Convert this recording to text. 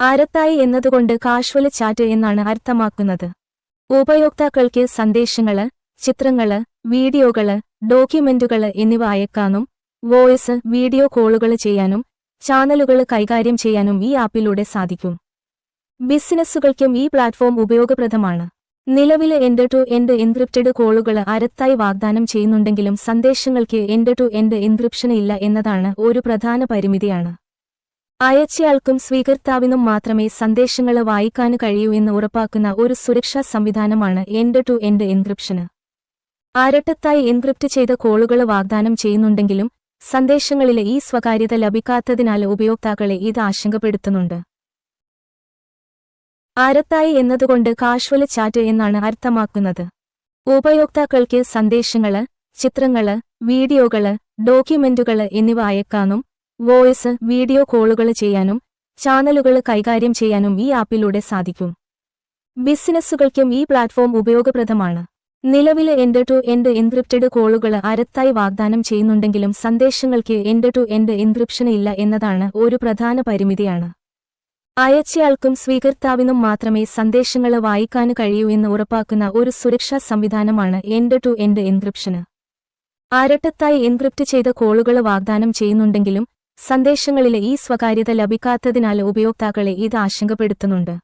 അരത്തായി എന്നതുകൊണ്ട് casual chat എന്നാണ് അർത്ഥമാക്കുന്നത്. ഉപയോക്താക്കൾക്ക് സന്ദേശങ്ങള്, ചിത്രങ്ങള്, വീഡിയോകള്, ഡോക്യുമെന്റുകള് എന്നിവ അയക്കാനും വോയിസ്, വീഡിയോ കോളുകള് ചെയ്യാനും ചാനലുകള് കൈകാര്യം ചെയ്യാനും ഈ ആപ്പിലൂടെ സാധിക്കും. ബിസിനസ്സുകൾക്കും ഈ പ്ലാറ്റ്ഫോം ഉപയോഗപ്രദമാണ്. നിലവിലെ എൻഡ് ടു എൻഡ് എൻക്രിപ്റ്റഡ് കോളുകള് അരത്തായി വാഗ്ദാനം ചെയ്യുന്നുണ്ടെങ്കിലും സന്ദേശങ്ങൾക്ക് എൻഡ് ടു എൻഡ് എൻക്രിപ്ഷൻ ഇല്ല എന്നതാണ് ഒരു പ്രധാന പരിമിതിയാണ്. അയച്ചയാൾക്കും സ്വീകർത്താവിനും മാത്രമേ സന്ദേശങ്ങള് വായിക്കാന് കഴിയൂ എന്ന് ഉറപ്പാക്കുന്ന ഒരു സുരക്ഷാ സംവിധാനമാണ് എൻഡ് ടു എൻഡ് എൻക്രിപ്ഷന്. അരട്ടത്തായി എൻക്രിപ്റ്റ് ചെയ്ത കോളുകള് വാഗ്ദാനം ചെയ്യുന്നുണ്ടെങ്കിലും സന്ദേശങ്ങളിലെ ഈ സ്വകാര്യത ലഭിക്കാത്തതിനാൽ ഉപയോക്താക്കളെ ഇത് ആശങ്കപ്പെടുത്തുന്നുണ്ട്. അരത്തായി എന്നതുകൊണ്ട് കാഷ്വൽ ചാറ്റ് എന്നാണ് അർത്ഥമാക്കുന്നത്. ഉപയോക്താക്കൾക്ക് സന്ദേശങ്ങള്, ചിത്രങ്ങള്, വീഡിയോകള്, ഡോക്യുമെന്റുകള് എന്നിവ അയക്കാനും വോയിസ്, വീഡിയോ കോളുകള് ചെയ്യാനും ചാനലുകള് കൈകാര്യം ചെയ്യാനും ഈ ആപ്പിലൂടെ സാധിക്കും. ബിസിനസ്സുകൾക്കും ഈ പ്ലാറ്റ്ഫോം ഉപയോഗപ്രദമാണ്. നിലവിലെ എൻഡ് ടു എൻഡ് എൻക്രിപ്റ്റഡ് കോളുകള് അരത്തായി വാഗ്ദാനം ചെയ്യുന്നുണ്ടെങ്കിലും സന്ദേശങ്ങൾക്ക് എൻഡ് ടു എൻഡ് എൻക്രിപ്ഷൻ ഇല്ല എന്നതാണ് ഒരു പ്രധാന പരിമിതിയാണ്. അയച്ചയാൾക്കും സ്വീകർത്താവിനും മാത്രമേ സന്ദേശങ്ങള് വായിക്കാന് കഴിയൂ എന്ന് ഉറപ്പാക്കുന്ന ഒരു സുരക്ഷാ സംവിധാനമാണ് എൻഡ് ടു എൻഡ് എൻക്രിപ്ഷന്. അരട്ടത്തായി എൻക്രിപ്റ്റ് ചെയ്ത കോളുകള് വാഗ്ദാനം ചെയ്യുന്നുണ്ടെങ്കിലും സന്ദേശങ്ങളിലെ ഈ സ്വകാര്യത ലഭിക്കാത്തതിനാൽ ഉപയോക്താക്കളെ ഇത് ആശങ്കപ്പെടുത്തുന്നുണ്ട്.